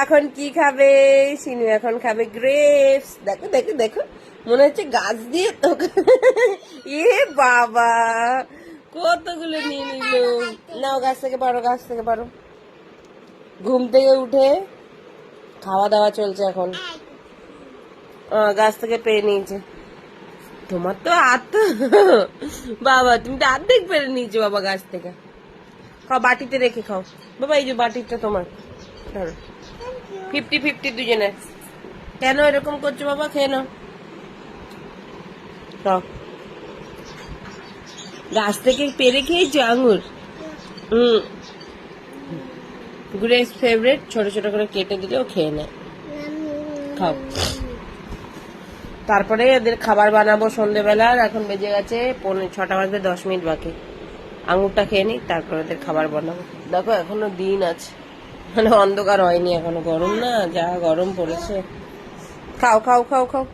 এখন কি খাবে সিনু? এখন খাবে গ্রেপস। দেখো দেখো দেখো, মনে হচ্ছে গাছ দিয়ে তো। এ বাবা, কতগুলো নিয়ে নিল। নাও গাছ থেকে পারো, গাছ থেকে পারো। ঘুম থেকে উঠে খাওয়া দাওয়া চলছে এখন। গাছ থেকে পেয়ে নিয়েছে। তোমার তো বাবা, তুমি তো অর্ধেক পেরে নিয়েছো বাবা গাছ থেকে। খাও, বাটিতে রেখে খাও বাবা। এই যে বাটিটা তোমার, 50-50 দুজনের। কেন এরকম করছো বাবা? খেয়ে নাও। খাও। গাছ থেকে পেরে খেয়েছো আঙুর? হুম, গ্রেস ফেভারিট। ছোট ছোট করে কেটে দিলেও খেয়ে নেয়। খাও। তারপরে এদের খাবার বানাবো সন্ধ্যেবেলার। এখন বেজে গেছে 6টা বাজতে 10 মিনিট বাকি। আঙুরটা খেয়ে নিই, তারপরে ওদের খাবার বানাবো। দেখো এখনো দিন আছে, মানে অন্ধকার হয়নি এখনো। গরম না, যা গরম পড়েছে। খাও খাও খাও খাও।